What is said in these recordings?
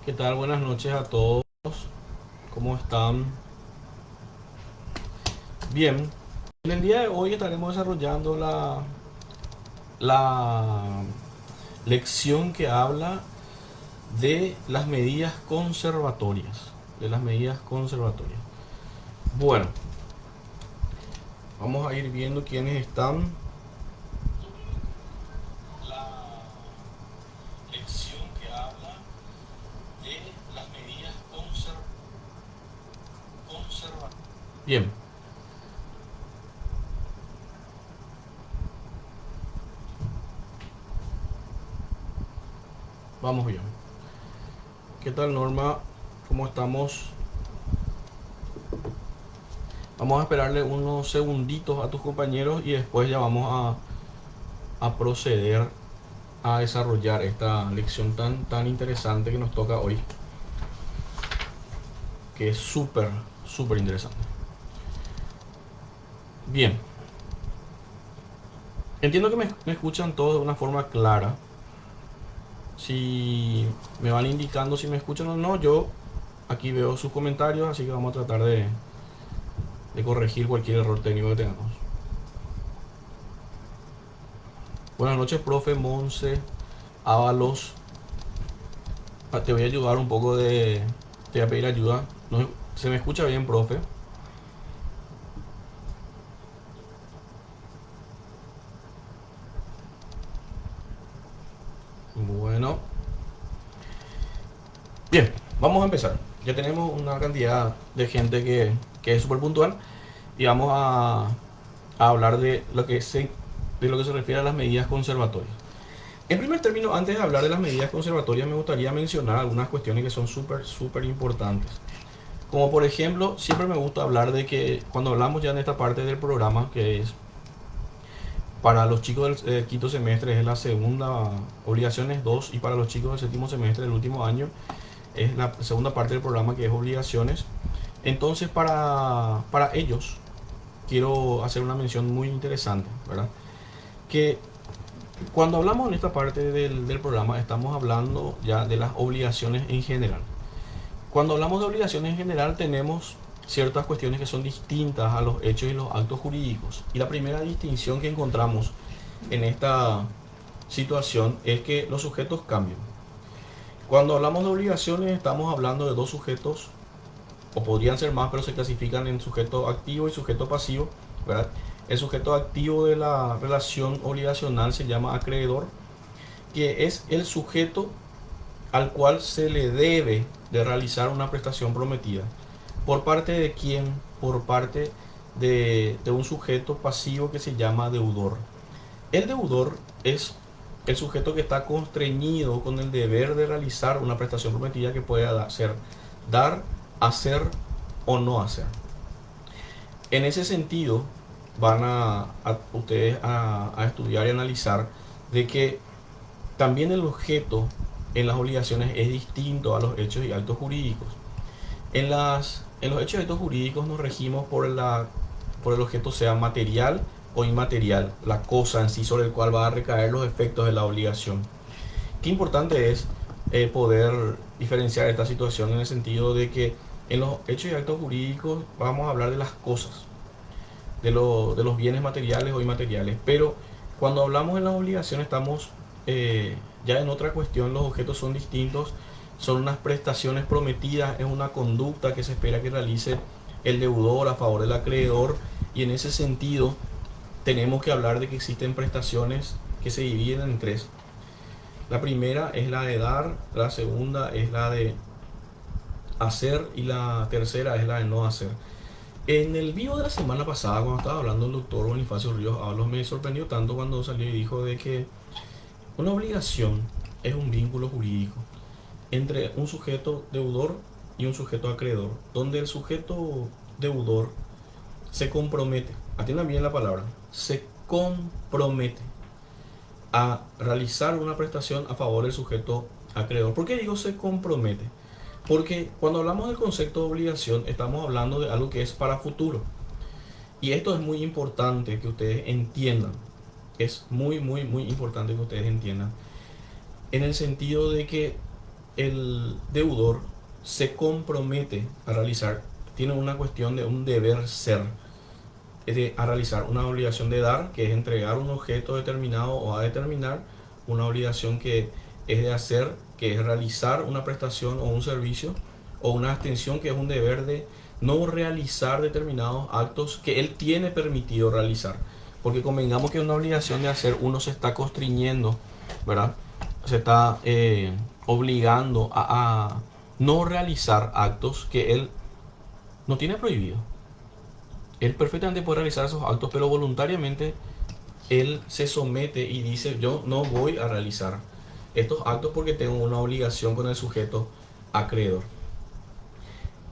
¿Qué tal? Buenas noches a todos. ¿Cómo están? Bien. En el día de hoy estaremos desarrollando la lección que habla de las medidas conservatorias. De las medidas conservatorias. Bueno, vamos a ir viendo quiénes están. La lección que habla de las medidas conservatorias. Bien, vamos bien. ¿Qué tal, Norma? ¿Cómo estamos? Vamos a esperarle unos segunditos a tus compañeros y después ya vamos a proceder a desarrollar esta lección tan interesante que nos toca hoy, que es súper interesante. Bien, entiendo que me escuchan todos de una forma clara. Si me van indicando si me escuchan o no, yo aquí veo sus comentarios, así que vamos a tratar de corregir cualquier error técnico que tengamos. Buenas noches, profe Monse Ábalos. Te voy a ayudar un poco te voy a pedir ayuda. No, ¿se me escucha bien, profe? Bueno, bien, vamos a empezar. Ya tenemos una cantidad de gente que es súper puntual y vamos a hablar de lo que se refiere a las medidas conservatorias. En primer término, antes de hablar de las medidas conservatorias, me gustaría mencionar algunas cuestiones que son súper importantes. Como por ejemplo, siempre me gusta hablar de que cuando hablamos ya en esta parte del programa, que es para los chicos del quinto semestre es la segunda obligación es 2 y para los chicos del séptimo semestre del último año es la segunda parte del programa que es obligaciones. Entonces para ellos quiero hacer una mención muy interesante, ¿verdad? Que cuando hablamos en esta parte del programa estamos hablando ya de las obligaciones en general. Cuando hablamos de obligaciones en general tenemos ciertas cuestiones que son distintas a los hechos y los actos jurídicos. Y la primera distinción que encontramos en esta situación es que los sujetos cambian. Cuando hablamos de obligaciones estamos hablando de dos sujetos, o podrían ser más, pero se clasifican en sujeto activo y sujeto pasivo, ¿verdad? El sujeto activo de la relación obligacional se llama acreedor, que es el sujeto al cual se le debe de realizar una prestación prometida. ¿Por parte de quién? Por parte de un sujeto pasivo que se llama deudor. El deudor es el sujeto que está constreñido con el deber de realizar una prestación prometida que pueda ser dar, hacer o no hacer. En ese sentido, van ustedes a estudiar y analizar de que también el objeto en las obligaciones es distinto a los hechos y actos jurídicos. En los hechos y actos jurídicos nos regimos por el objeto sea material o inmaterial, la cosa en sí sobre el cual va a recaer los efectos de la obligación. Qué importante es poder diferenciar esta situación en el sentido de que en los hechos y actos jurídicos vamos a hablar de las cosas, de los bienes materiales o inmateriales, pero cuando hablamos de las obligaciones estamos ya en otra cuestión, los objetos son distintos, son unas prestaciones prometidas, es una conducta que se espera que realice el deudor a favor del acreedor y en ese sentido tenemos que hablar de que existen prestaciones que se dividen en tres. La primera es la de dar, la segunda es la de hacer y la tercera es la de no hacer. En el vivo de la semana pasada, cuando estaba hablando el doctor Bonifacio Ríos Ábalos, me sorprendió tanto cuando salió y dijo de que una obligación es un vínculo jurídico entre un sujeto deudor y un sujeto acreedor, donde el sujeto deudor se compromete, atiendan bien la palabra, se compromete a realizar una prestación a favor del sujeto acreedor. ¿Por qué digo se compromete? Porque cuando hablamos del concepto de obligación estamos hablando de algo que es para futuro. Y esto es muy importante que ustedes entiendan. Es muy importante que ustedes entiendan. En el sentido de que el deudor se compromete a realizar, tiene una cuestión de un deber ser, a realizar una obligación de dar, que es entregar un objeto determinado o a determinar, una obligación que es de hacer, que es realizar una prestación o un servicio, o una abstención, que es un deber de no realizar determinados actos que él tiene permitido realizar. Porque convengamos que una obligación de hacer, uno se está constriñendo, ¿verdad? Se está obligando a no realizar actos que él no tiene prohibido. Él perfectamente puede realizar esos actos, pero voluntariamente él se somete y dice: yo no voy a realizar estos actos porque tengo una obligación con el sujeto acreedor.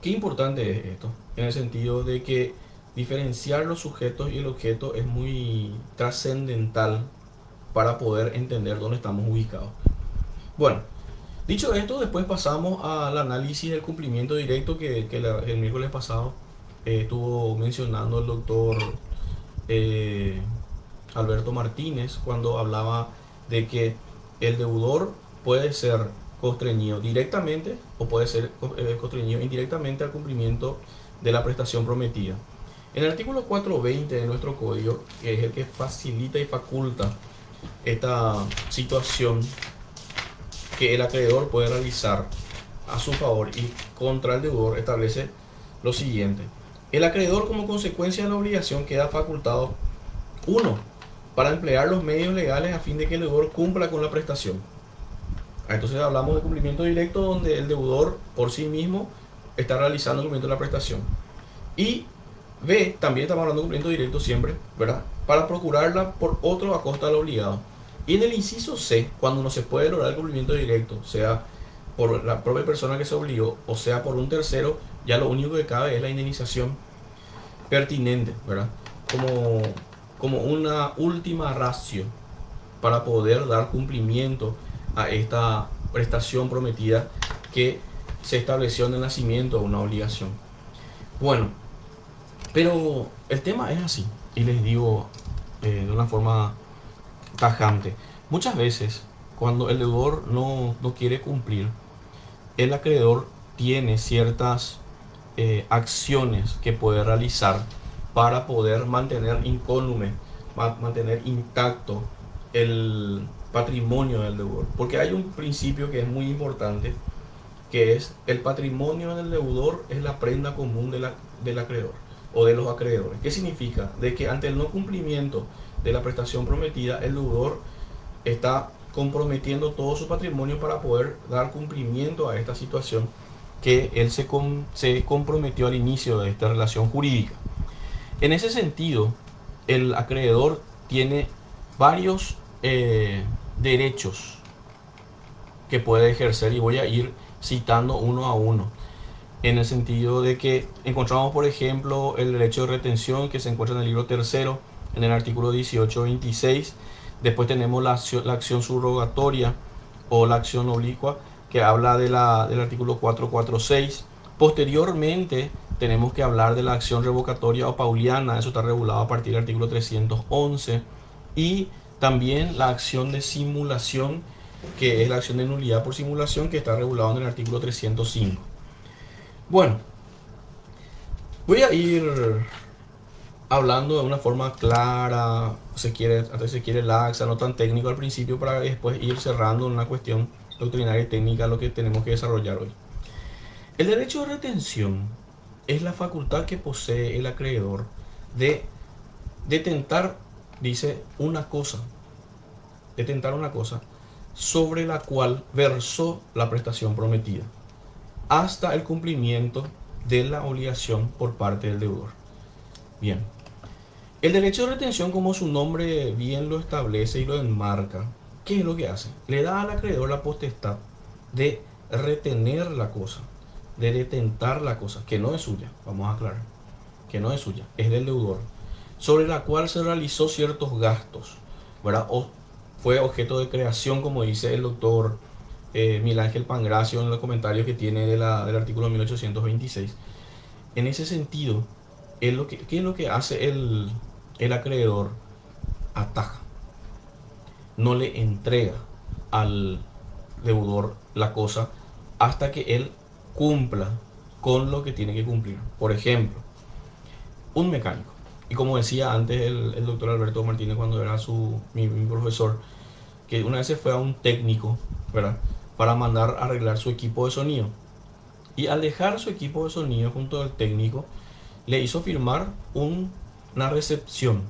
Qué importante es esto, en el sentido de que diferenciar los sujetos y el objeto es muy trascendental para poder entender dónde estamos ubicados. Bueno, dicho esto, después pasamos al análisis del cumplimiento directo que el miércoles pasado estuvo mencionando el doctor Alberto Martínez, cuando hablaba de que el deudor puede ser constreñido directamente o puede ser constreñido indirectamente al cumplimiento de la prestación prometida. En el artículo 420 de nuestro código, que es el que facilita y faculta esta situación que el acreedor puede realizar a su favor y contra el deudor, establece lo siguiente: el acreedor, como consecuencia de la obligación, queda facultado: 1. Para emplear los medios legales a fin de que el deudor cumpla con la prestación. Entonces hablamos de cumplimiento directo, donde el deudor por sí mismo está realizando el cumplimiento de la prestación. Y B, también estamos hablando de cumplimiento directo siempre, ¿verdad? Para procurarla por otro a costa del obligado. Y en el inciso C, cuando no se puede lograr el cumplimiento directo, sea por la propia persona que se obligó o sea por un tercero, ya lo único que cabe es la indemnización pertinente, ¿verdad? Como una última ratio para poder dar cumplimiento a esta prestación prometida que se estableció en el nacimiento de una obligación. Bueno, pero el tema es así, y les digo de una forma tajante. Muchas veces, cuando el deudor no quiere cumplir, el acreedor tiene ciertas acciones que puede realizar para poder mantener incólume, mantener intacto el patrimonio del deudor. Porque hay un principio que es muy importante, que es: el patrimonio del deudor es la prenda común del acreedor o de los acreedores. ¿Qué significa? De que ante el no cumplimiento de la prestación prometida, el deudor está comprometiendo todo su patrimonio para poder dar cumplimiento a esta situación que él se comprometió al inicio de esta relación jurídica. En ese sentido, el acreedor tiene varios derechos que puede ejercer, y voy a ir citando uno a uno, en el sentido de que encontramos, por ejemplo, el derecho de retención, que se encuentra en el libro tercero, en el artículo 18-26. Después tenemos la acción subrogatoria o la acción oblicua, que habla del artículo 446. Posteriormente tenemos que hablar de la acción revocatoria o pauliana, eso está regulado a partir del artículo 311. Y también la acción de simulación, que es la acción de nulidad por simulación, que está regulado en el artículo 305. Bueno, voy a ir hablando de una forma clara, se quiere laxa, no tan técnico al principio, para después ir cerrando en una cuestión doctrinaria y técnica lo que tenemos que desarrollar hoy. El derecho de retención es la facultad que posee el acreedor de detentar, dice, una cosa sobre la cual versó la prestación prometida, hasta el cumplimiento de la obligación por parte del deudor. Bien, el derecho de retención, como su nombre bien lo establece y lo enmarca, ¿qué es lo que hace? Le da al acreedor la potestad de retener la cosa, de detentar la cosa, que no es suya, vamos a aclarar, que no es suya, es del deudor, sobre la cual se realizó ciertos gastos, ¿verdad? O fue objeto de creación, como dice el doctor Miguel Ángel Pangracio en los comentarios que tiene del artículo 1826. En ese sentido, ¿qué es lo que hace el acreedor? Ataja, no le entrega al deudor la cosa hasta que él cumpla con lo que tiene que cumplir. Por ejemplo, un mecánico. Y como decía antes el doctor Alberto Martínez cuando era mi profesor, que una vez se fue a un técnico, ¿verdad? Para mandar a arreglar su equipo de sonido. Y al dejar su equipo de sonido junto al técnico, le hizo firmar una recepción.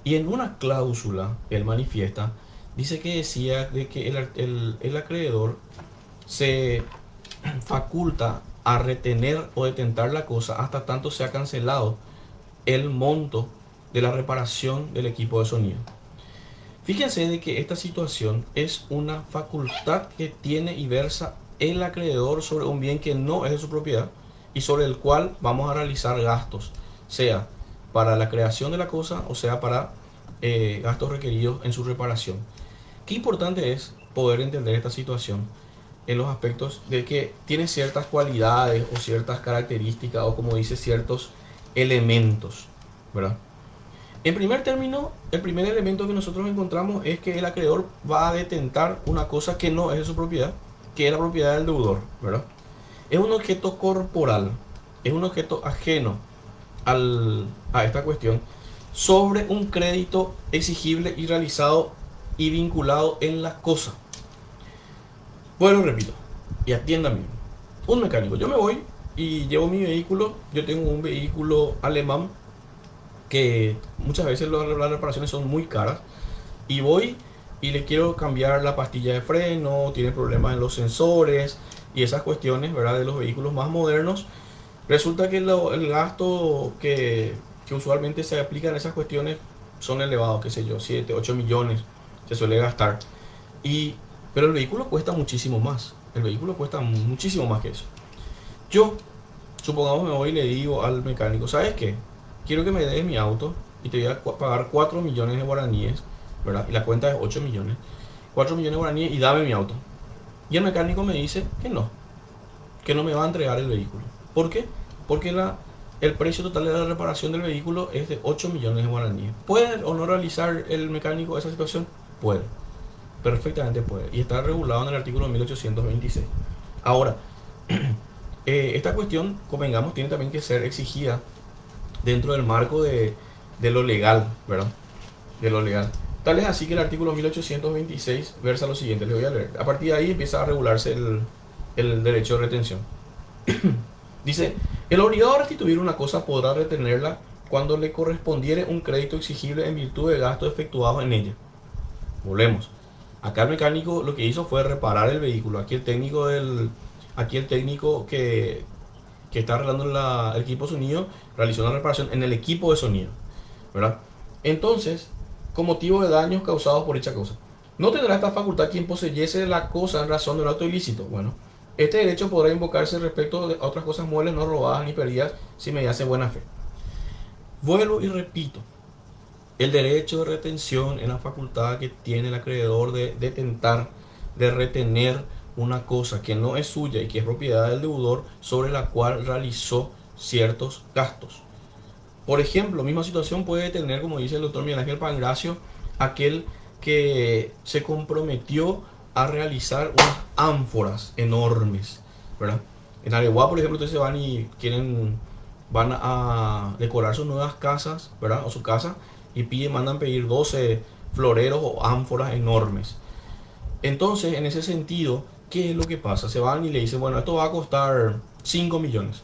Y en una cláusula, él manifiesta, dice que decía de que el acreedor se faculta a retener o detentar la cosa hasta tanto sea cancelado el monto de la reparación del equipo de sonido. Fíjense de que esta situación es una facultad que tiene y versa el acreedor sobre un bien que no es de su propiedad y sobre el cual vamos a realizar gastos, sea para la creación de la cosa o sea para gastos requeridos en su reparación. Qué importante es poder entender esta situación en los aspectos de que tiene ciertas cualidades o ciertas características o como dice ciertos elementos, ¿verdad? En primer término, el primer elemento que nosotros encontramos es que el acreedor va a detentar una cosa que no es de su propiedad, que es la propiedad del deudor, ¿verdad? Es un objeto corporal, es un objeto ajeno a esta cuestión sobre un crédito exigible y realizado y vinculado en la cosa. Bueno, repito, y atiéndame. Un mecánico, yo me voy y llevo mi vehículo, yo tengo un vehículo alemán que muchas veces las reparaciones son muy caras y voy y le quiero cambiar la pastilla de freno, tiene problemas en los sensores y esas cuestiones, ¿verdad? De los vehículos más modernos. Resulta que el gasto que usualmente se aplica en esas cuestiones son elevados, qué sé yo, 7 8 millones se suele gastar. Pero el vehículo cuesta muchísimo más. El vehículo cuesta muchísimo más que eso. Yo, supongamos, me voy y le digo al mecánico, ¿sabes qué? Quiero que me des mi auto y te voy a pagar 4 millones de guaraníes, ¿verdad? Y la cuenta es 8 millones. 4 millones de guaraníes y dame mi auto. Y el mecánico me dice que no me va a entregar el vehículo. ¿Por qué? Porque el precio total de la reparación del vehículo es de 8 millones de guaraníes. ¿Puede o no realizar el mecánico esa situación? Puede. Perfectamente puede. Y está regulado en el artículo 1826. Ahora, esta cuestión, convengamos, tiene también que ser exigida dentro del marco de lo legal, ¿verdad? De lo legal. Tal es así que el artículo 1826 versa lo siguiente, le voy a leer. A partir de ahí empieza a regularse el derecho de retención. Dice, el obligado a restituir una cosa podrá retenerla cuando le correspondiere un crédito exigible en virtud de gastos efectuados en ella. Volvemos. Acá el mecánico lo que hizo fue reparar el vehículo. Aquí el técnico que está arreglando el equipo de sonido realizó una reparación en el equipo de sonido, ¿verdad? Entonces, con motivo de daños causados por dicha cosa, no tendrá esta facultad quien poseyese la cosa en razón de un acto ilícito. Bueno, este derecho podrá invocarse respecto de otras cosas muebles no robadas ni perdidas si mediase buena fe. Vuelvo y repito, el derecho de retención es la facultad que tiene el acreedor de detentar, de retener una cosa que no es suya y que es propiedad del deudor sobre la cual realizó ciertos gastos. Por ejemplo, misma situación puede tener, como dice el doctor Miguel Ángel Pangracio, aquel que se comprometió a realizar unas ánforas enormes, ¿verdad? En Areguá, por ejemplo, ustedes van a decorar sus nuevas casas, ¿verdad? O su casa y mandan pedir 12 floreros o ánforas enormes. Entonces, en ese sentido, ¿qué es lo que pasa? Se van y le dicen, bueno, esto va a costar 5 millones.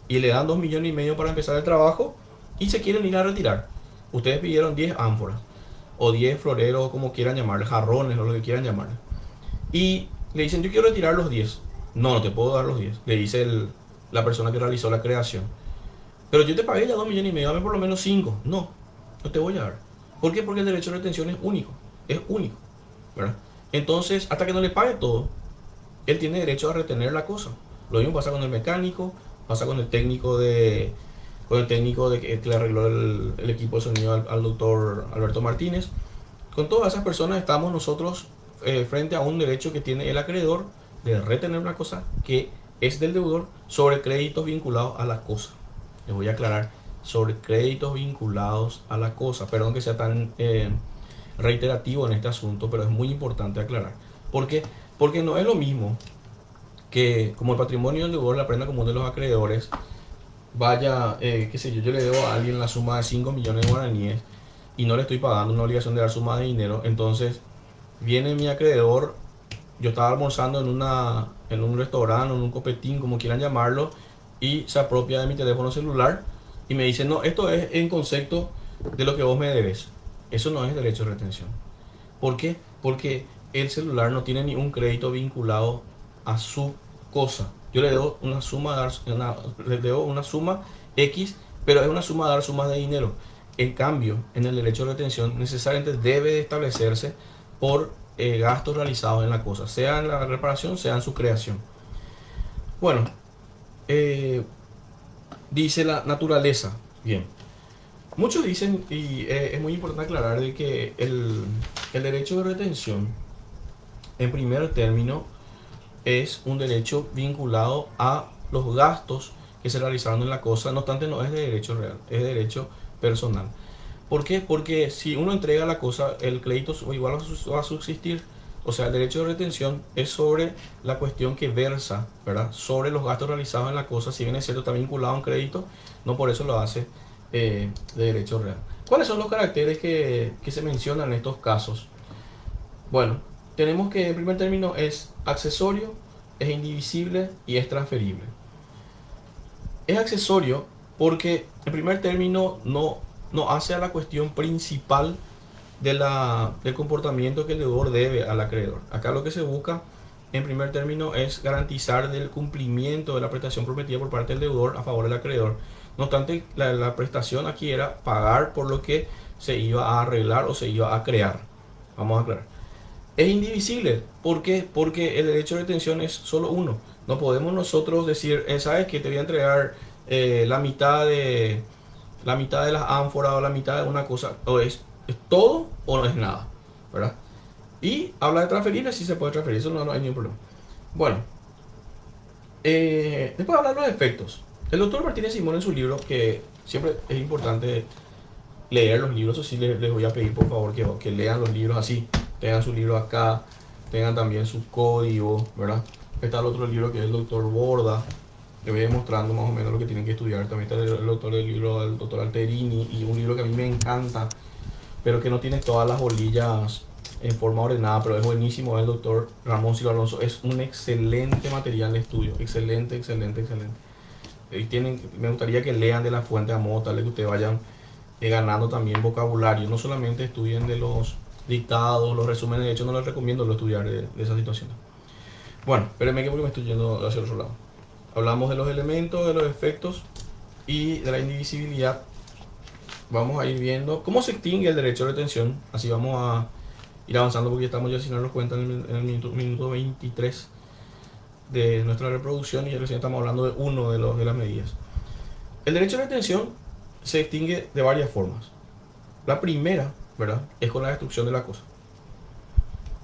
Y le dan 2 millones y medio para empezar el trabajo y se quieren ir a retirar. Ustedes pidieron 10 ánforas o 10 floreros, como quieran llamarle, jarrones o lo que quieran llamarle. Y le dicen, yo quiero retirar los 10. No, no te puedo dar los 10, le dice la persona que realizó la creación. Pero yo te pagué ya 2 millones y medio, dame por lo menos 5. No, no te voy a dar. ¿Por qué? Porque el derecho de retención es único, ¿verdad? Entonces, hasta que no le pague todo, él tiene derecho a retener la cosa. Lo mismo pasa con el mecánico, pasa con el técnico que le arregló el equipo de sonido al doctor Alberto Martínez. Con todas esas personas estamos nosotros frente a un derecho que tiene el acreedor de retener una cosa que es del deudor sobre créditos vinculados a la cosa. Les voy a aclarar, sobre créditos vinculados a la cosa. Perdón que sea tan reiterativo en este asunto, pero es muy importante aclarar. ¿Por qué? Porque no es lo mismo que como el patrimonio del deudor, la prenda común de los acreedores, vaya, qué sé yo, yo le debo a alguien la suma de 5 millones de guaraníes y no le estoy pagando una obligación de dar suma de dinero, entonces viene mi acreedor, yo estaba almorzando en un restaurante, en un copetín, como quieran llamarlo, y se apropia de mi teléfono celular y me dice, no, esto es en concepto de lo que vos me debes. Eso no es derecho de retención. ¿Por qué? Porque el celular no tiene ni un crédito vinculado a su cosa. Yo le debo una suma, le debo una suma X, pero es una suma de dar sumas de dinero. En cambio, en el derecho de retención necesariamente debe de establecerse por gastos realizados en la cosa, sea en la reparación, sea en su creación. Bueno, eh, dice la naturaleza. Bien. Muchos dicen, y es muy importante aclarar, de que el derecho de retención, en primer término, es un derecho vinculado a los gastos que se realizaron en la cosa, no obstante no es de derecho real, es de derecho personal. ¿Por qué? Porque si uno entrega la cosa, el crédito igual va a subsistir. O sea, el derecho de retención es sobre la cuestión que versa, ¿verdad? Sobre los gastos realizados en la cosa, si bien es cierto, está vinculado a un crédito, no por eso lo hace de derecho real. ¿Cuáles son los caracteres que se mencionan en estos casos? Bueno, tenemos que en primer término es accesorio, es indivisible y es transferible. Es accesorio porque en primer término no hace a la cuestión principal del comportamiento que el deudor debe al acreedor. Acá lo que se busca en primer término es garantizar el cumplimiento de la prestación prometida por parte del deudor a favor del acreedor. No obstante, la prestación aquí era pagar por lo que se iba a arreglar o se iba a crear. Vamos a aclarar. Es indivisible. ¿Por qué? Porque el derecho de retención es solo uno. No podemos nosotros decir, ¿sabes que te voy a entregar la mitad de las ánforas o la mitad de una cosa? O es todo o no es nada, ¿verdad? Y habla de transferir, sí se puede transferir, eso no hay ningún problema. Bueno, después hablar de los efectos. El doctor Martínez Simón en su libro, que siempre es importante leer los libros, eso sí les voy a pedir por favor que lean los libros así, tengan su libro acá, tengan también su código, ¿verdad? Está el otro libro que es el doctor Borda, le voy a ir mostrando más o menos lo que tienen que estudiar. También está el autor del libro del doctor Alterini y un libro que a mí me encanta, pero que no tiene todas las bolillas en forma ordenada, pero es buenísimo, es el doctor Ramón Silva Alonso. Es un excelente material de estudio, excelente, excelente, excelente. Me gustaría que lean de la fuente a modo tal de que ustedes vayan ganando también vocabulario, no solamente estudien de los dictados, los resúmenes. De hecho no les recomiendo lo estudiar de esa situación. Bueno, espérenme que porque me estoy yendo hacia el otro lado. Hablamos de los elementos, de los efectos y de la indivisibilidad. Vamos a ir viendo cómo se extingue el derecho de retención. Así vamos a ir avanzando porque estamos ya, si no nos cuentan, en el minuto 23 de nuestra reproducción y ya recién estamos hablando de uno de las medidas. El derecho de retención se extingue de varias formas. La primera, ¿verdad?, es con la destrucción de la cosa.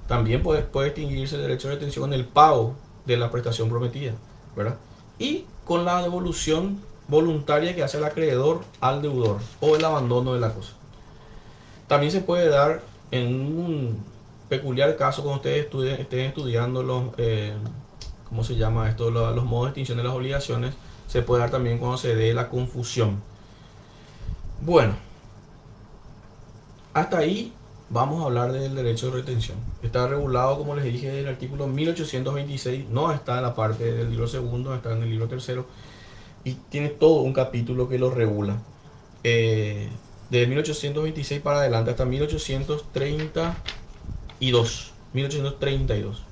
También puede extinguirse el derecho de retención en el pago de la prestación prometida, ¿verdad? Y con la devolución voluntaria que hace el acreedor al deudor o el abandono de la cosa. También se puede dar en un peculiar caso cuando ustedes estén estudiando ¿cómo se llama esto? Los modos de extinción de las obligaciones. Se puede dar también cuando se dé la confusión. Bueno, hasta ahí vamos a hablar del derecho de retención. Está regulado, como les dije, en el artículo 1826. No está en la parte del libro segundo, está en el libro tercero. Y tiene todo un capítulo que lo regula. De 1826 para adelante hasta 1832. 1832.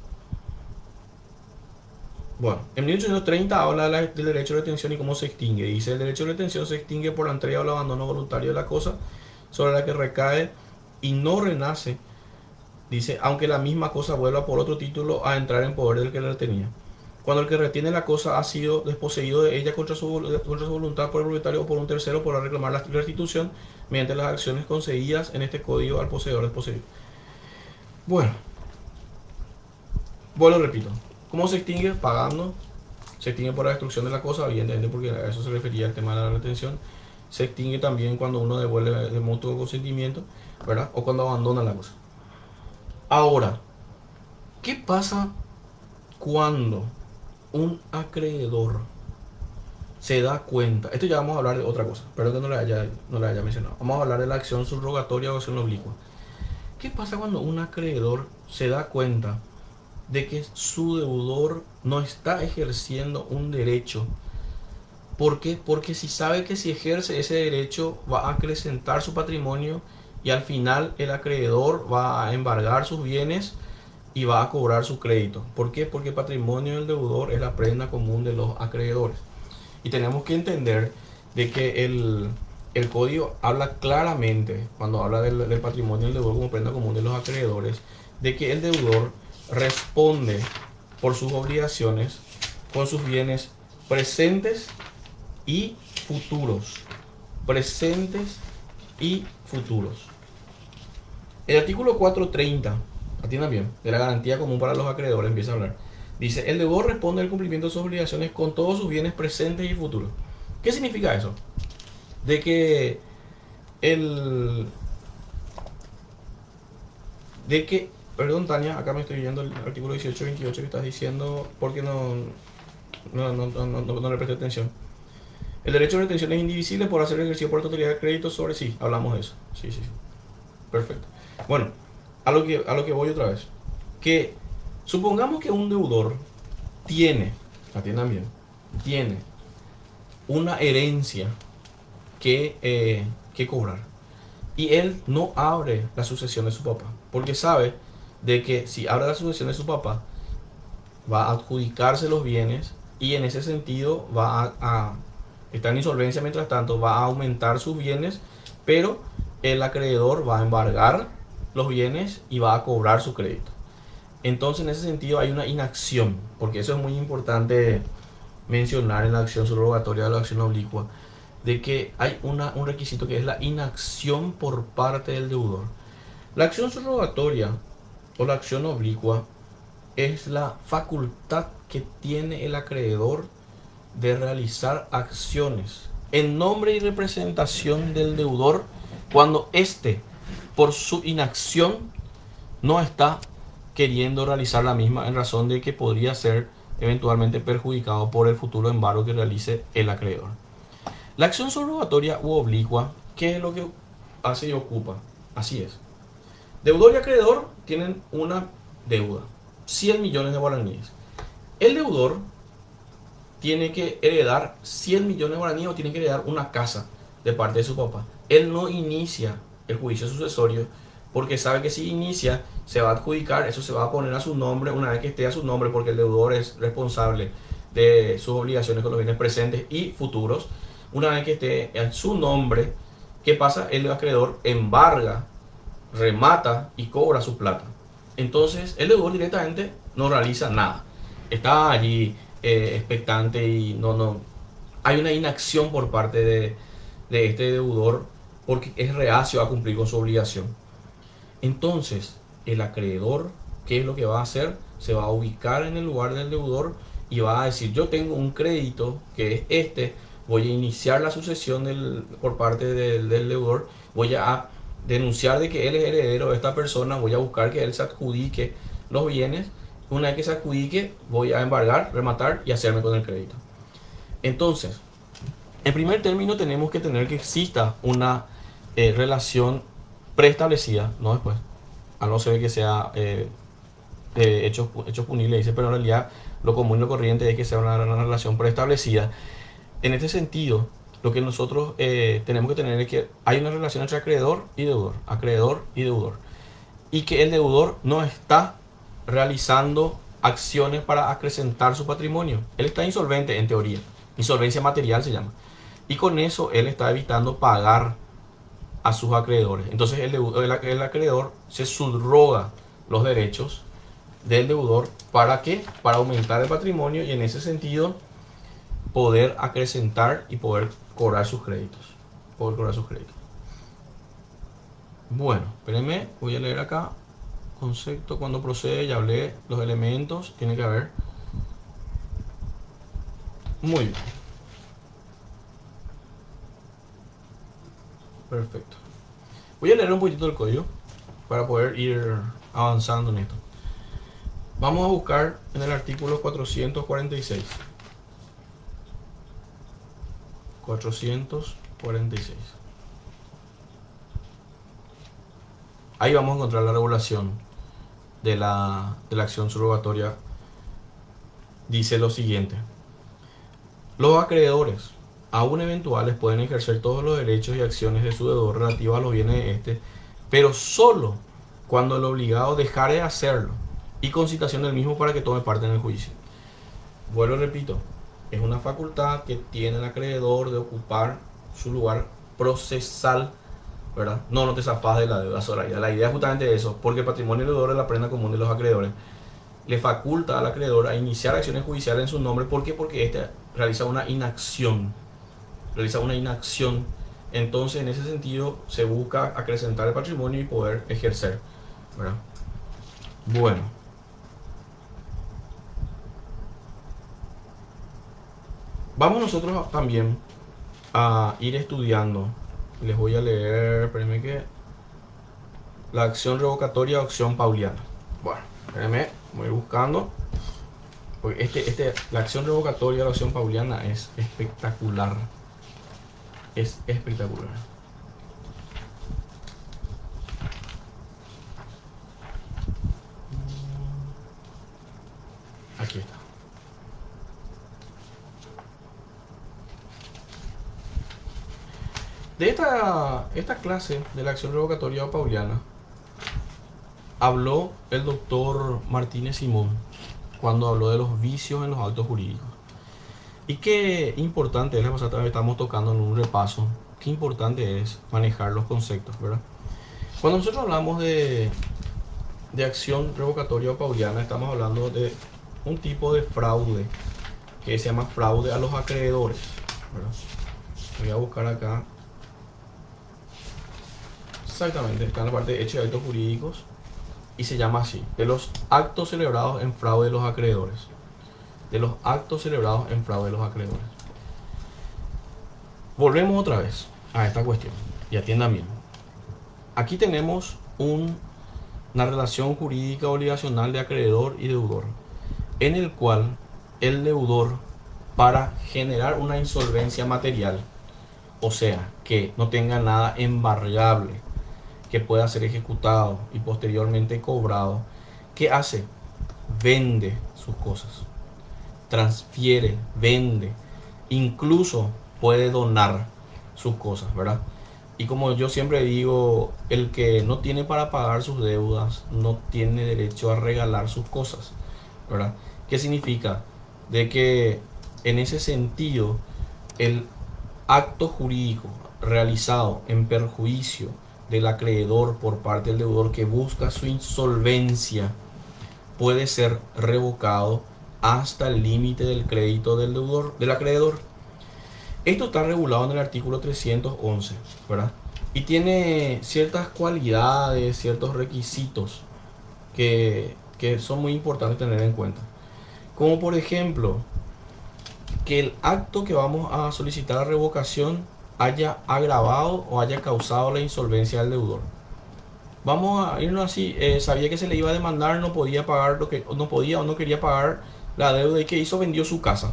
Bueno, en 1830 habla del derecho de retención y cómo se extingue. Dice, el derecho de retención se extingue por la entrega o el abandono voluntario de la cosa sobre la que recae y no renace, dice, aunque la misma cosa vuelva por otro título a entrar en poder del que la retenía. Cuando el que retiene la cosa ha sido desposeído de ella contra su voluntad por el propietario o por un tercero, podrá reclamar la restitución mediante las acciones concedidas en este código al poseedor desposeído. Bueno, vuelvo repito. ¿Cómo se extingue? Pagando. Se extingue por la destrucción de la cosa, evidentemente, porque a eso se refería el tema de la retención. Se extingue también cuando uno devuelve de mutuo consentimiento, ¿verdad? O cuando abandona la cosa. Ahora, ¿qué pasa cuando un acreedor se da cuenta, esto ya vamos a hablar de otra cosa, pero que no la haya mencionado, vamos a hablar de la acción subrogatoria o acción oblicua. ¿Qué pasa cuando un acreedor se da cuenta de que su deudor no está ejerciendo un derecho? ¿Por qué? Porque si sabe que si ejerce ese derecho va a acrecentar su patrimonio y al final el acreedor va a embargar sus bienes y va a cobrar su crédito. ¿Por qué? Porque el patrimonio del deudor es la prenda común de los acreedores. Y tenemos que entender de que el código habla claramente, cuando habla del patrimonio del deudor como prenda común de los acreedores, de que el deudor responde por sus obligaciones con sus bienes presentes y futuros. Presentes y futuros. El artículo 430, atiendan bien, de la garantía común para los acreedores, empieza a hablar. Dice, el deudor responde al cumplimiento de sus obligaciones con todos sus bienes presentes y futuros. ¿Qué significa eso? De que el... De que... Perdón, Tania, acá me estoy viendo el artículo 18-28 que estás diciendo porque no le presté atención. El derecho de retención es indivisible por hacer ejercicio por totalidad de crédito sobre sí. Hablamos de eso. Sí. Perfecto. Bueno, a lo que voy otra vez. Que supongamos que un deudor tiene, atiendan bien, tiene una herencia que cobrar. Y él no abre la sucesión de su papá. Porque sabe de que si abre la sucesión de su papá, va a adjudicarse los bienes y en ese sentido va a estar en insolvencia mientras tanto, va a aumentar sus bienes, pero el acreedor va a embargar los bienes y va a cobrar su crédito. Entonces en ese sentido hay una inacción, porque eso es muy importante mencionar en la acción subrogatoria de la acción oblicua, de que hay un requisito que es la inacción por parte del deudor. La acción subrogatoria o la acción oblicua es la facultad que tiene el acreedor de realizar acciones en nombre y representación del deudor cuando éste, por su inacción, no está queriendo realizar la misma en razón de que podría ser eventualmente perjudicado por el futuro embargo que realice el acreedor. La acción subrogatoria u oblicua, ¿qué es lo que hace y ocupa? Así es. Deudor y acreedor tienen una deuda, 100 millones de guaraníes. El deudor tiene que heredar 100 millones de guaraníes o tiene que heredar una casa de parte de su papá. Él no inicia el juicio sucesorio porque sabe que si inicia se va a adjudicar, eso se va a poner a su nombre una vez que esté a su nombre, porque el deudor es responsable de sus obligaciones con los bienes presentes y futuros. Una vez que esté en su nombre, ¿qué pasa? El acreedor embarga, remata y cobra su plata. Entonces el deudor directamente no realiza nada. Está allí expectante y no hay una inacción por parte de este deudor porque es reacio a cumplir con su obligación. Entonces el acreedor, ¿qué es lo que va a hacer? Se va a ubicar en el lugar del deudor y va a decir, yo tengo un crédito que es este, voy a iniciar la sucesión por parte del deudor, voy a denunciar de que él es heredero de esta persona, voy a buscar que él se adjudique los bienes. Una vez que se adjudique, voy a embargar, rematar y hacerme con el crédito. Entonces, en primer término tenemos que tener que exista una relación preestablecida, no después, a no ser que sea hechos punibles, dice, pero en realidad lo común y lo corriente es que sea una relación preestablecida. En este sentido, lo que nosotros tenemos que tener es que hay una relación entre acreedor y deudor, y que el deudor no está realizando acciones para acrecentar su patrimonio. Él está insolvente en teoría, insolvencia material se llama, y con eso él está evitando pagar a sus acreedores. Entonces el acreedor se subroga los derechos del deudor. ¿Para qué? Para aumentar el patrimonio y en ese sentido poder acrecentar y poder cobrar sus créditos. Bueno, espérenme, voy a leer acá. Concepto, cuando procede, ya hablé, los elementos, tiene que haber. Muy bien. Perfecto. Voy a leer un poquito el código para poder ir avanzando en esto. Vamos a buscar en el artículo 446. 446. Ahí vamos a encontrar la regulación de la acción subrogatoria. Dice lo siguiente: los acreedores, aún eventuales, pueden ejercer todos los derechos y acciones de su deudor relativos a los bienes de este, pero solo cuando el obligado dejare de hacerlo y con citación del mismo para que tome parte en el juicio. Vuelvo y repito, es una facultad que tiene el acreedor de ocupar su lugar procesal, ¿verdad? No te zafás de la deuda sola. La idea es justamente eso, porque el patrimonio deudor es la prenda común de los acreedores. Le faculta al acreedor a iniciar acciones judiciales en su nombre. ¿Por qué? Porque éste realiza una inacción. Entonces, en ese sentido, se busca acrecentar el patrimonio y poder ejercer, ¿verdad? Bueno. Vamos nosotros también a ir estudiando. Les voy a leer, espérenme que... la acción revocatoria o acción pauliana. Bueno, espérenme, voy buscando. Porque la acción revocatoria o la acción pauliana es espectacular. Es espectacular. Aquí está. De esta clase de la acción revocatoria o pauliana habló el doctor Martínez Simón cuando habló de los vicios en los actos jurídicos. Y qué importante es, la pasada vez estamos tocando en un repaso, qué importante es manejar los conceptos, ¿verdad? Cuando nosotros hablamos de acción revocatoria o pauliana, estamos hablando de un tipo de fraude que se llama fraude a los acreedores, ¿verdad? Voy a buscar acá. Exactamente, está en la parte de hechos y actos jurídicos y se llama así: de los actos celebrados en fraude de los acreedores. De los actos celebrados en fraude de los acreedores. Volvemos otra vez a esta cuestión y atiendan bien. Aquí tenemos una relación jurídica obligacional de acreedor y deudor, en el cual el deudor, para generar una insolvencia material, o sea, que no tenga nada embargable, que pueda ser ejecutado y posteriormente cobrado, ¿qué hace? Vende sus cosas, transfiere, vende, incluso puede donar sus cosas, ¿verdad? Y como yo siempre digo, el que no tiene para pagar sus deudas no tiene derecho a regalar sus cosas, ¿verdad? ¿Qué significa? De que en ese sentido el acto jurídico realizado en perjuicio del acreedor por parte del deudor que busca su insolvencia puede ser revocado hasta el límite del crédito del deudor, del acreedor. Esto está regulado en el artículo 311, ¿verdad? Y tiene ciertas cualidades, ciertos requisitos que son muy importantes tener en cuenta. Como por ejemplo, que el acto que vamos a solicitar a revocación haya agravado o haya causado la insolvencia del deudor. Vamos a irnos así: sabía que se le iba a demandar, no podía pagar lo que no podía o no quería pagar la deuda, y que hizo, vendió su casa,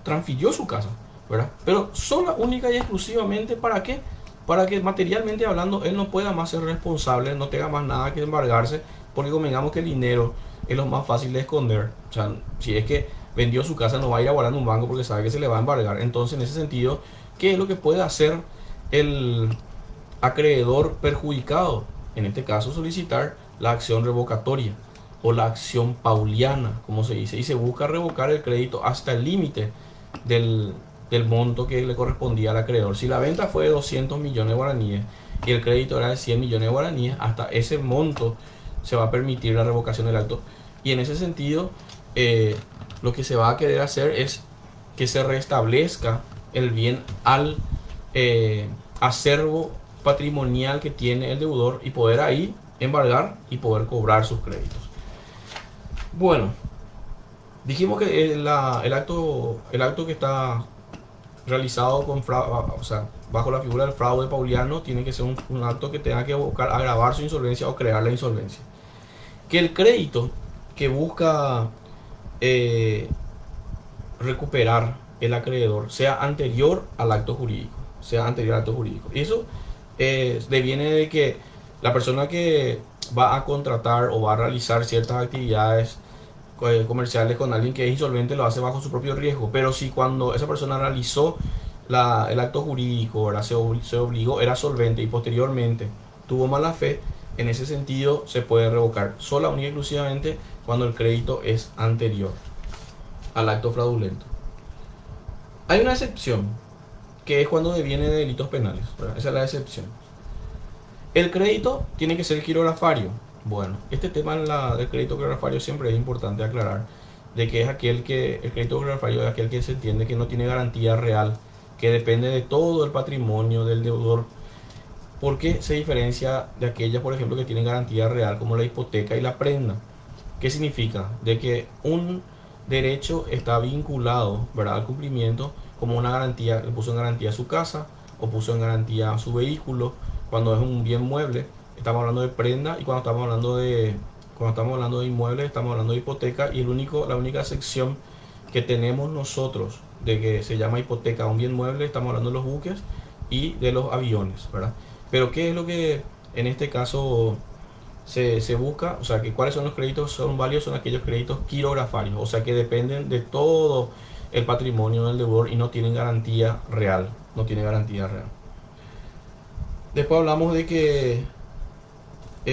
transfirió su casa, ¿verdad? Pero sola, única y exclusivamente, ¿para qué? Para que materialmente hablando él no pueda más ser responsable, no tenga más nada que embargarse, porque convengamos que el dinero es lo más fácil de esconder. O sea, si es que vendió su casa, no va a ir a guardar en un banco porque sabe que se le va a embargar. Entonces, en ese sentido, ¿qué es lo que puede hacer el acreedor perjudicado? En este caso, solicitar la acción revocatoria o la acción pauliana, como se dice, y se busca revocar el crédito hasta el límite del monto que le correspondía al acreedor. Si la venta fue de 200 millones de guaraníes y el crédito era de 100 millones de guaraníes, hasta ese monto se va a permitir la revocación del acto. Y en ese sentido, lo que se va a querer hacer es que se restablezca el bien al acervo patrimonial que tiene el deudor y poder ahí embargar y poder cobrar sus créditos. Bueno, dijimos que el acto que está realizado con fraude, o sea, bajo la figura del fraude pauliano, tiene que ser un acto que tenga que buscar agravar su insolvencia o crear la insolvencia. Que el crédito que busca eh, recuperar el acreedor sea anterior al acto jurídico, sea anterior al acto jurídico. Y eso deviene de que la persona que va a contratar o va a realizar ciertas actividades comerciales con alguien que es insolvente lo hace bajo su propio riesgo, pero si cuando esa persona realizó el acto jurídico, ¿verdad? Se obligó, era solvente y posteriormente tuvo mala fe, en ese sentido se puede revocar sola, única y exclusivamente cuando el crédito es anterior al acto fraudulento. Hay una excepción, que es cuando deviene de delitos penales, ¿verdad? Esa es la excepción. El crédito tiene que ser quirografario. Bueno, este tema del crédito quirografario siempre es importante aclarar, de que es el crédito quirografario es aquel que se entiende que no tiene garantía real, que depende de todo el patrimonio del deudor. ¿Por qué se diferencia de aquellas, por ejemplo, que tienen garantía real, como la hipoteca y la prenda? ¿Qué significa? De que un derecho está vinculado, ¿verdad?, al cumplimiento, como una garantía, le puso en garantía su casa o puso en garantía su vehículo. Cuando es un bien mueble, estamos hablando de prenda, y cuando estamos hablando de inmuebles, estamos hablando de hipoteca, y la única sección que tenemos nosotros de que se llama hipoteca a un bien mueble, estamos hablando de los buques y de los aviones, ¿verdad? Pero ¿qué es lo que en este caso se busca? O sea, que cuáles son los créditos son válidos, son aquellos créditos quirografarios, o sea, que dependen de todo el patrimonio del deudor y no tienen garantía real, no tiene garantía real. Después hablamos de que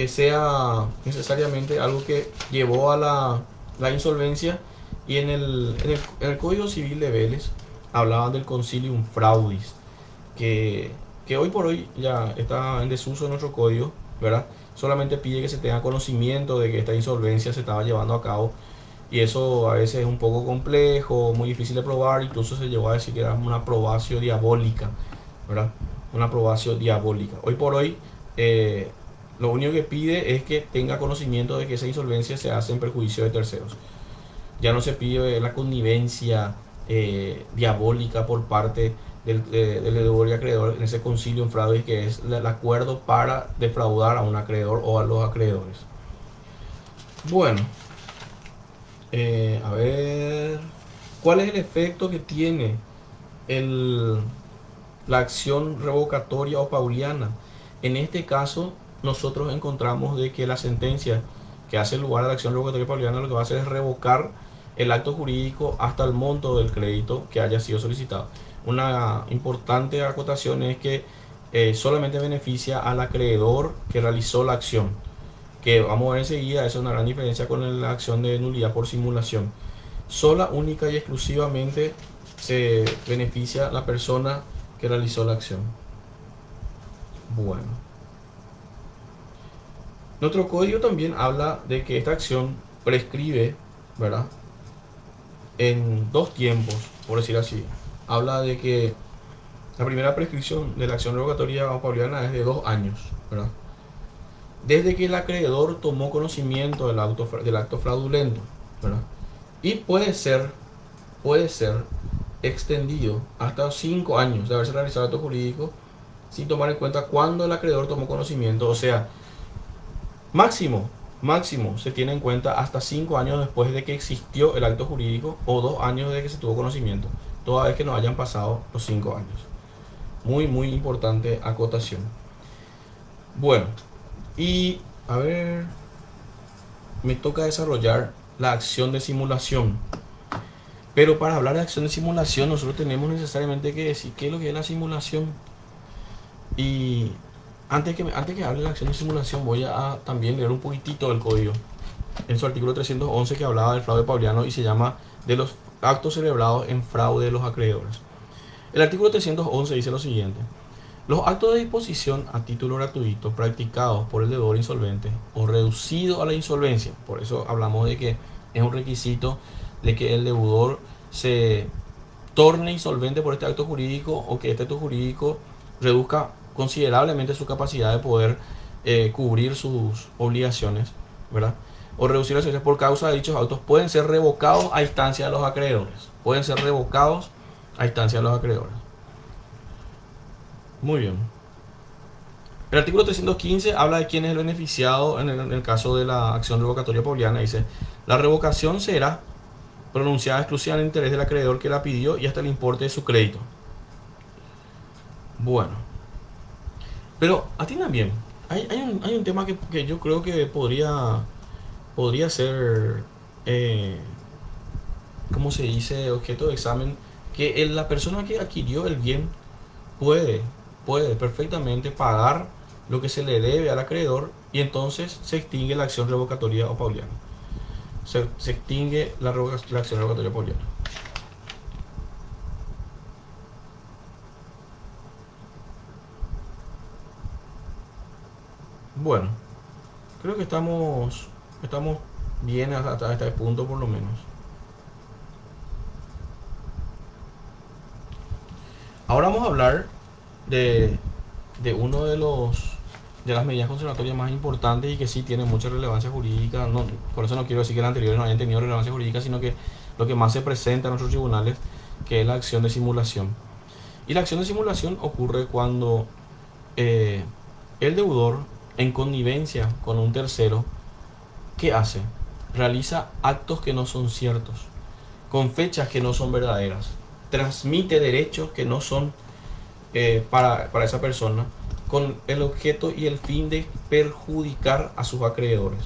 sea necesariamente algo que llevó a la insolvencia, y en el Código Civil de Vélez hablaban del concilium fraudis, que, que hoy por hoy ya está en desuso en nuestro código, ¿verdad? Solamente pide que se tenga conocimiento de que esta insolvencia se estaba llevando a cabo, y eso a veces es un poco complejo, muy difícil de probar, incluso se llegó a decir que era una probatio diabólica, ¿verdad? Una probatio diabólica. Hoy por hoy, lo único que pide es que tenga conocimiento de que esa insolvencia se hace en perjuicio de terceros. Ya no se pide la connivencia diabólica por parte del deudor y acreedor en ese concilio en fraude, que es el acuerdo para defraudar a un acreedor o a los acreedores. Bueno, a ver, ¿cuál es el efecto que tiene el, la acción revocatoria o pauliana? En este caso, nosotros encontramos de que la sentencia que hace lugar a la acción revocatoria pauliana lo que va a hacer es revocar el acto jurídico hasta el monto del crédito que haya sido solicitado. Una importante acotación es que solamente beneficia al acreedor que realizó la acción, que vamos a ver enseguida. Esa es una gran diferencia con la acción de nulidad por simulación. Sola, única y exclusivamente se beneficia la persona que realizó la acción. Bueno, nuestro código también habla de que esta acción prescribe, ¿verdad?, en dos tiempos, por decir así. Habla de que la primera prescripción de la acción revocatoria o pauliana es de 2 años, ¿verdad?, desde que el acreedor tomó conocimiento del acto fraudulento, ¿verdad? Y puede ser extendido hasta 5 años de haberse realizado el acto jurídico, sin tomar en cuenta cuándo el acreedor tomó conocimiento. O sea, máximo se tiene en cuenta hasta 5 años después de que existió el acto jurídico, o 2 años desde que se tuvo conocimiento, toda vez que no hayan pasado los 5 años. Muy importante acotación. Bueno, y a ver, me toca desarrollar la acción de simulación. Pero para hablar de acción de simulación, nosotros tenemos necesariamente que decir qué es lo que es la simulación. Y antes que hable de la acción de simulación, voy a también leer un poquitito del código. En su artículo 311, que hablaba del fraude pauliano y se llama de los actos celebrados en fraude de los acreedores. El artículo 311 dice lo siguiente: los actos de disposición a título gratuito practicados por el deudor insolvente o reducido a la insolvencia, por eso hablamos de que es un requisito de que el deudor se torne insolvente por este acto jurídico, o que este acto jurídico reduzca considerablemente su capacidad de poder cubrir sus obligaciones, ¿verdad?, o reducir las obligaciones por causa de dichos actos, pueden ser revocados a instancia de los acreedores. Pueden ser revocados a instancia de los acreedores. Muy bien. El artículo 315 habla de quién es el beneficiado en el caso de la acción revocatoria pauliana. Dice, la revocación será pronunciada exclusivamente en interés del acreedor que la pidió y hasta el importe de su crédito. Bueno, pero atiendan bien. Hay un tema que yo creo que podría ser, eh, ¿cómo se dice?, objeto de examen, que la persona que adquirió el bien puede, puede perfectamente pagar lo que se le debe al acreedor y entonces se extingue la acción revocatoria o pauliana. Se extingue la acción revocatoria pauliana. Bueno, creo que estamos bien hasta este punto por lo menos. Ahora vamos a hablar de, de uno de las medidas conservatorias más importantes y que sí tiene mucha relevancia jurídica. No, por eso no quiero decir que las anteriores no hayan tenido relevancia jurídica, sino que lo que más se presenta en nuestros tribunales, que es la acción de simulación. Y la acción de simulación ocurre cuando eh, el deudor, en connivencia con un tercero, ¿qué hace? Realiza actos que no son ciertos, con fechas que no son verdaderas, transmite derechos que no son para esa persona, con el objeto y el fin de perjudicar a sus acreedores.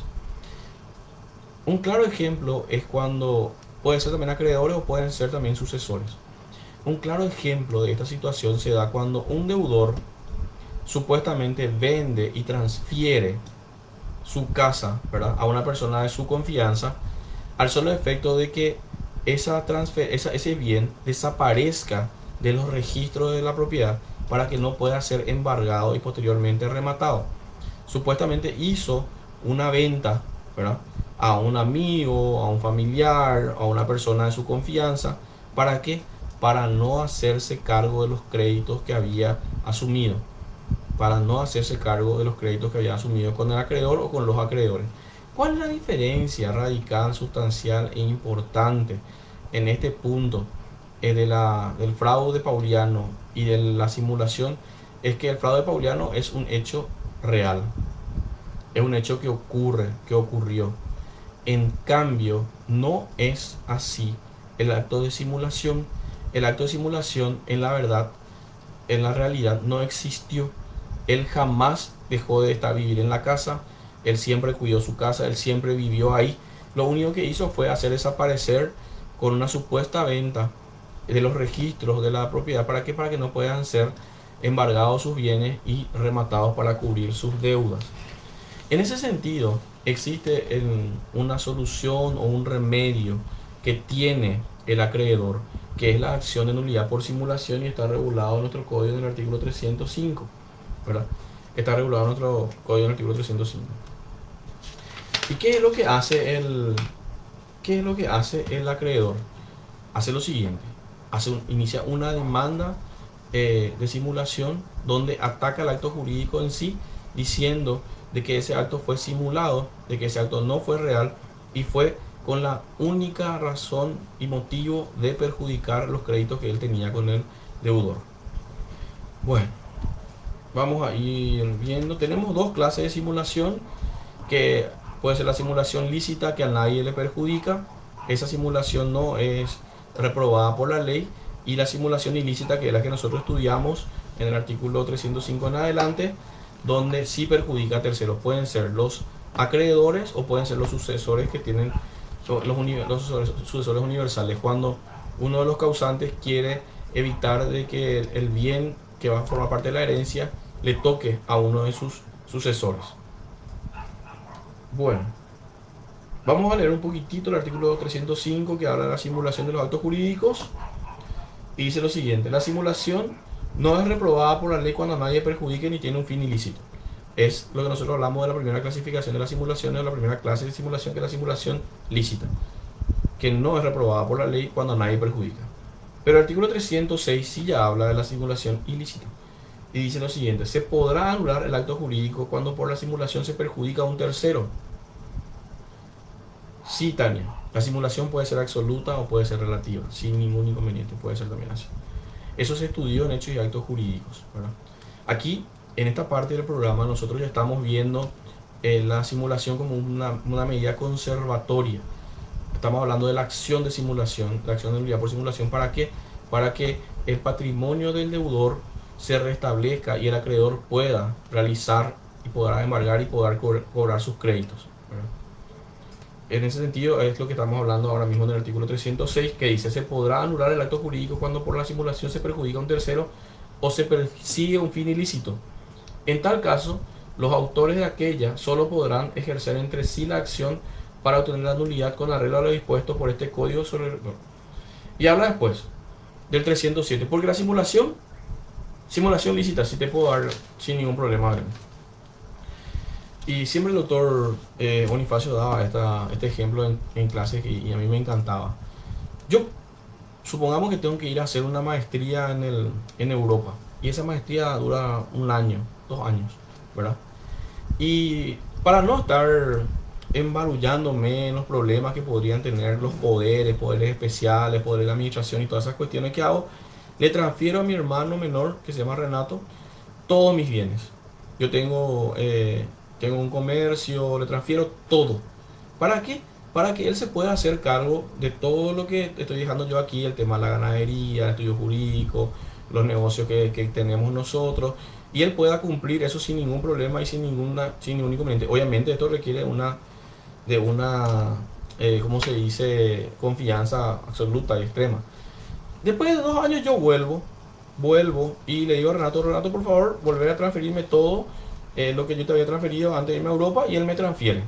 Un claro ejemplo es cuando pueden ser también acreedores o pueden ser también sucesores. Un claro ejemplo de esta situación se da cuando un deudor supuestamente vende y transfiere su casa, ¿verdad?, a una persona de su confianza, al solo efecto de que ese bien desaparezca de los registros de la propiedad para que no pueda ser embargado y posteriormente rematado. Supuestamente hizo una venta, ¿verdad?, a un amigo, a un familiar, a una persona de su confianza. ¿Para qué? Para no hacerse cargo de los créditos que había asumido. Para no hacerse cargo de los créditos que había asumido con el acreedor o con los acreedores. ¿Cuál es la diferencia radical, sustancial e importante en este punto del fraude pauliano y de la simulación? Es que el fraude pauliano es un hecho real, es un hecho que ocurre, que ocurrió. En cambio, no es así el acto de simulación. El acto de simulación, en la verdad, en la realidad, no existió. Él jamás dejó de vivir en la casa, él siempre cuidó su casa, él siempre vivió ahí. Lo único que hizo fue hacer desaparecer con una supuesta venta de los registros de la propiedad. ¿Para qué? Para que no puedan ser embargados sus bienes y rematados para cubrir sus deudas. En ese sentido, existe una solución o un remedio que tiene el acreedor, que es la acción de nulidad por simulación, y está regulado en nuestro código en el artículo 305, ¿verdad? Está regulado en nuestro código en el artículo 305. ¿Y qué es lo que hace el acreedor? Hace lo siguiente: inicia una demanda de simulación donde ataca el acto jurídico en sí, diciendo de que ese acto fue simulado, de que ese acto no fue real y fue con la única razón y motivo de perjudicar los créditos que él tenía con el deudor. Bueno, vamos a ir viendo. Tenemos dos clases de simulación, que puede ser la simulación lícita, que a nadie le perjudica. Esa simulación no es reprobada por la ley. Y la simulación ilícita, que es la que nosotros estudiamos en el artículo 305 en adelante, donde sí perjudica a terceros. Pueden ser los acreedores o pueden ser los sucesores, que tienen los sucesores universales, cuando uno de los causantes quiere evitar de que el bien que va a formar parte de la herencia le toque a uno de sus sucesores. Bueno, vamos a leer un poquitito el artículo 305, que habla de la simulación de los actos jurídicos, y dice lo siguiente: la simulación no es reprobada por la ley cuando nadie perjudique ni tiene un fin ilícito. Es lo que nosotros hablamos de la primera clasificación de la simulación, de la primera clase de simulación, que es la simulación lícita, que no es reprobada por la ley cuando nadie perjudica. Pero el artículo 306 sí ya habla de la simulación ilícita, y dice lo siguiente: se podrá anular el acto jurídico cuando por la simulación se perjudica a un tercero. Sí, Tania, la simulación puede ser absoluta o puede ser relativa, sin ningún inconveniente, puede ser también así. Eso se estudió en hechos y actos jurídicos, ¿verdad? Aquí en esta parte del programa nosotros ya estamos viendo la simulación como una medida conservatoria. Estamos hablando de la acción de simulación, la acción de nulidad por simulación. ¿Para qué? Para que el patrimonio del deudor se restablezca y el acreedor pueda realizar y podrá embargar y poder cobrar sus créditos. En ese sentido es lo que estamos hablando ahora mismo en el artículo 306, que dice: se podrá anular el acto jurídico cuando por la simulación se perjudica a un tercero o se persigue un fin ilícito. En tal caso, los autores de aquella solo podrán ejercer entre sí la acción para obtener la nulidad con arreglo a lo dispuesto por este código sobre... Y habla después del 307, porque la simulación lícita sí te puedo dar sin ningún problema. Y siempre el doctor Bonifacio daba este ejemplo en clases y a mí me encantaba. Yo, supongamos que tengo que ir a hacer una maestría en Europa, y esa maestría dura 1 año, 2 años, ¿verdad? Y para no estar embarullándome en los problemas que podrían tener los poderes especiales, poderes de administración y todas esas cuestiones que hago, le transfiero a mi hermano menor, que se llama Renato, todos mis bienes. Yo tengo un comercio, le transfiero todo. ¿Para qué? Para que él se pueda hacer cargo de todo lo que estoy dejando yo aquí, el tema de la ganadería, el estudio jurídico, los negocios que tenemos nosotros, y él pueda cumplir eso sin ningún problema y sin ningún inconveniente. Obviamente esto requiere ¿cómo se dice?, confianza absoluta y extrema. Después de 2 años yo vuelvo y le digo a Renato: Renato, por favor, volver a transferirme todo lo que yo te había transferido antes de irme a Europa, y él me transfiere.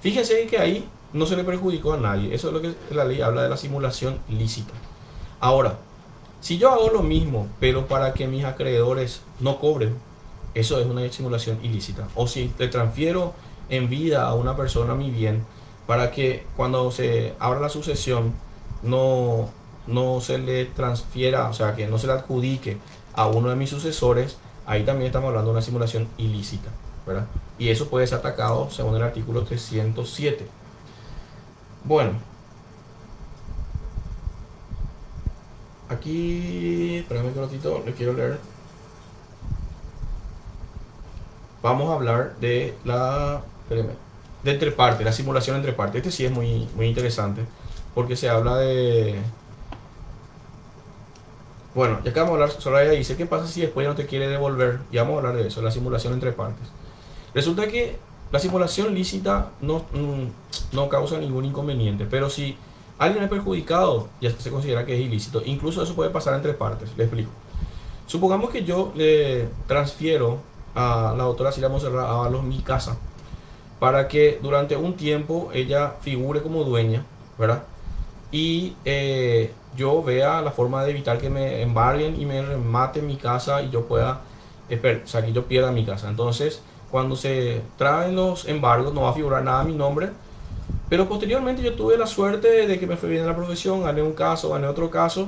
Fíjense que ahí no se le perjudicó a nadie. Eso es lo que la ley habla de la simulación lícita. Ahora, si yo hago lo mismo, pero para que mis acreedores no cobren, eso es una simulación ilícita. O si le transfiero en vida a una persona mi bien, para que cuando se abra la sucesión no se le transfiera, o sea, que no se le adjudique a uno de mis sucesores, ahí también estamos hablando de una simulación ilícita, ¿verdad? Y eso puede ser atacado según el artículo 307. Bueno, aquí, espérame un ratito, le quiero leer. Vamos a hablar de de entre partes, la simulación entre partes. Este sí es muy, muy interesante, porque se habla de... Bueno, ya que vamos a hablar, Soraya dice: ¿qué pasa si después no te quiere devolver? Y vamos a hablar de eso, la simulación entre partes. Resulta que la simulación lícita no causa ningún inconveniente, pero si alguien es perjudicado, ya se considera que es ilícito. Incluso eso puede pasar entre partes. Le explico. Supongamos que yo le transfiero a la doctora Silvia Monserrat Ábalos mi casa, para que durante un tiempo ella figure como dueña, ¿verdad? Y yo vea la forma de evitar que me embarguen y me rematen mi casa y yo pueda, o sea, que yo pierda mi casa. Entonces, cuando se traen los embargos, no va a figurar nada a mi nombre. Pero posteriormente yo tuve la suerte de que me fue bien en la profesión, gané un caso, gané otro caso,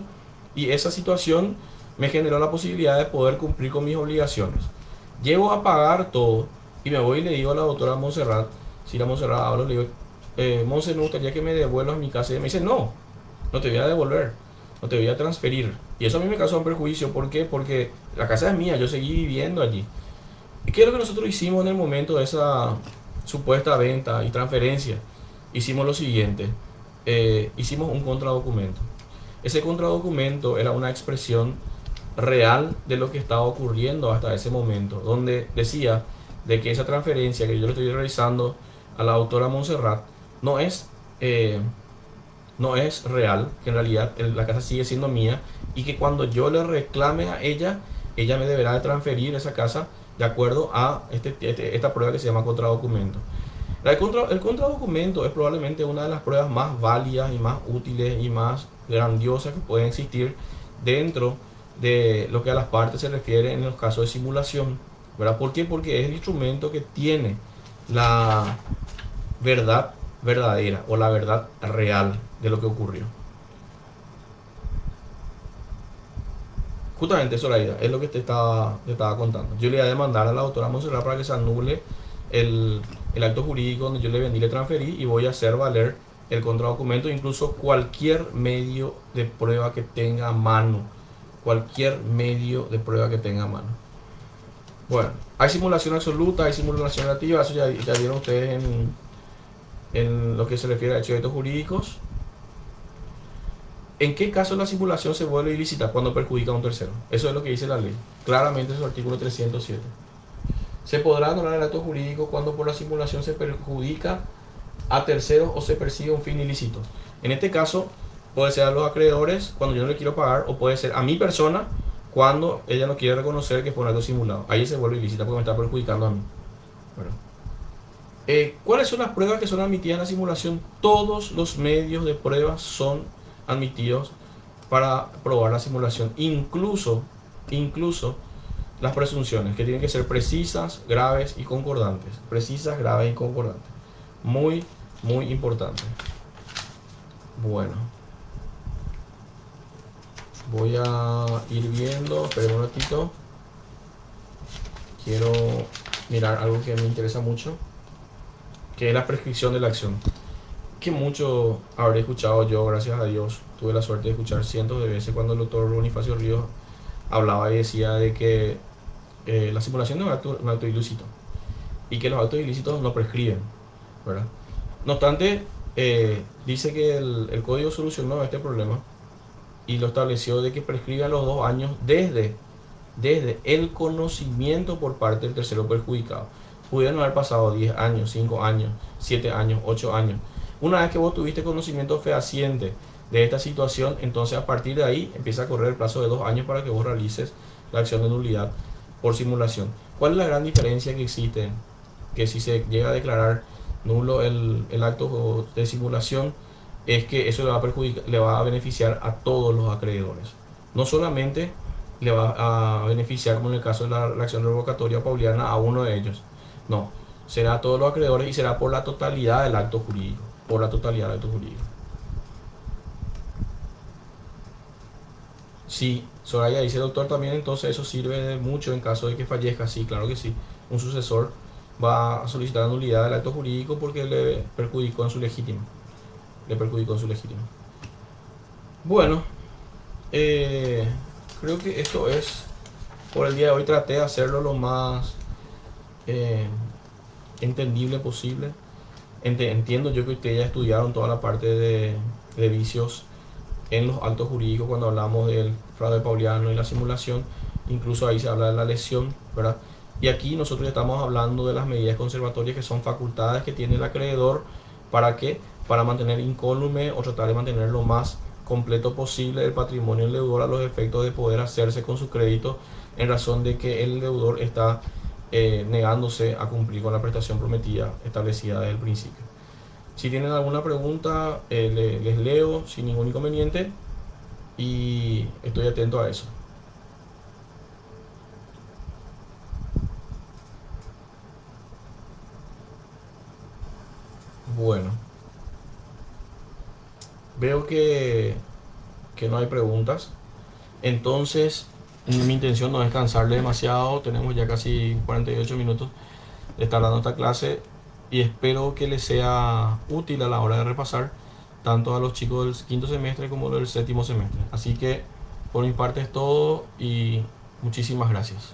y esa situación me generó la posibilidad de poder cumplir con mis obligaciones. Llego a pagar todo y me voy y le digo a la doctora Monserrat, si la Monserrat hablo, le digo: Monse, me gustaría que me devuelvas mi casa. Y me dice: no, no te voy a devolver, no te voy a transferir. Y eso a mí me causó un perjuicio. ¿Por qué? Porque la casa es mía, yo seguí viviendo allí. ¿Y qué es lo que nosotros hicimos en el momento de esa supuesta venta y transferencia? Hicimos lo siguiente: hicimos un contradocumento. Ese contradocumento era una expresión real de lo que estaba ocurriendo hasta ese momento, donde decía de que esa transferencia que yo le estoy realizando a la doctora Monserrat no es, no es real, que en realidad la casa sigue siendo mía, y que cuando yo le reclame a ella, ella me deberá de transferir esa casa de acuerdo a esta prueba que se llama contradocumento. El contradocumento es probablemente una de las pruebas más válidas y más útiles y más grandiosas que pueden existir dentro de lo que a las partes se refiere en los casos de simulación, ¿verdad? ¿Por qué? Porque es el instrumento que tiene la verdad verdadera o la verdad real de lo que ocurrió. Justamente eso es lo que te estaba contando. Yo le voy a demandar a la doctora Monserrat para que se anule el acto jurídico donde yo le vendí y le transferí, y voy a hacer valer el contradocumento, incluso cualquier medio de prueba que tenga a mano. Cualquier medio de prueba que tenga a mano. Bueno, hay simulación absoluta, hay simulación relativa, eso ya vieron ustedes en lo que se refiere a hechos y actos jurídicos. ¿En qué caso la simulación se vuelve ilícita? Cuando perjudica a un tercero. Eso es lo que dice la ley. Claramente es el artículo 307. Se podrá anular el acto jurídico cuando por la simulación se perjudica a terceros o se persigue un fin ilícito. En este caso, puede ser a los acreedores cuando yo no le quiero pagar, o puede ser a mi persona cuando ella no quiere reconocer que fue un acto simulado. Ahí se vuelve ilícita porque me está perjudicando a mí. Bueno. ¿Cuáles son las pruebas que son admitidas en la simulación? Todos los medios de prueba son admitidos para probar la simulación, incluso las presunciones, que tienen que ser precisas, graves y concordantes. Precisas, graves y concordantes. Muy, muy importante. Bueno, voy a ir viendo, esperen un ratito. Quiero mirar algo que me interesa mucho, que es la prescripción de la acción. Que mucho habré escuchado yo, gracias a Dios. Tuve la suerte de escuchar cientos de veces cuando el doctor Bonifacio Ríos hablaba y decía de que la simulación es un acto ilícito y que los actos ilícitos no prescriben, ¿verdad? No obstante, dice que el código solucionó este problema y lo estableció de que prescribe a los 2 años desde el conocimiento por parte del tercero perjudicado. Pudieron haber pasado 10 años, 5 años, 7 años, 8 años. Una vez que vos tuviste conocimiento fehaciente de esta situación, entonces a partir de ahí empieza a correr el plazo de 2 años para que vos realices la acción de nulidad por simulación. ¿Cuál es la gran diferencia que existe? Que si se llega a declarar nulo el acto de simulación, es que eso le va a beneficiar a todos los acreedores. No solamente le va a beneficiar, como en el caso de la acción revocatoria pauliana, a uno de ellos. No, será a todos los acreedores y será por la totalidad del acto jurídico. Por la totalidad del acto jurídico. Sí, Soraya dice, doctor, también entonces eso sirve de mucho en caso de que fallezca. Sí, claro que sí. Un sucesor va a solicitar nulidad del acto jurídico porque le perjudicó en su legítimo. Le perjudicó en su legítimo. Bueno, creo que esto es por el día de hoy. Traté de hacerlo lo más eh, entendible posible. Entiendo yo que ustedes ya estudiaron toda la parte de vicios en los actos jurídicos cuando hablamos del fraude pauliano y la simulación. Incluso ahí se habla de la lesión, ¿verdad? Y aquí nosotros estamos hablando de las medidas conservatorias, que son facultades que tiene el acreedor. ¿Para qué? Para mantener incólume o tratar de mantener lo más completo posible el patrimonio del deudor a los efectos de poder hacerse con su crédito en razón de que el deudor está negándose a cumplir con la prestación prometida establecida desde el principio. Si tienen alguna pregunta, les leo sin ningún inconveniente y estoy atento a eso. Bueno, veo que no hay preguntas. Entonces, mi intención no es cansarle demasiado. Tenemos ya casi 48 minutos de estar dando esta clase y espero que les sea útil a la hora de repasar tanto a los chicos del quinto semestre como del séptimo semestre. Así que por mi parte es todo y muchísimas gracias.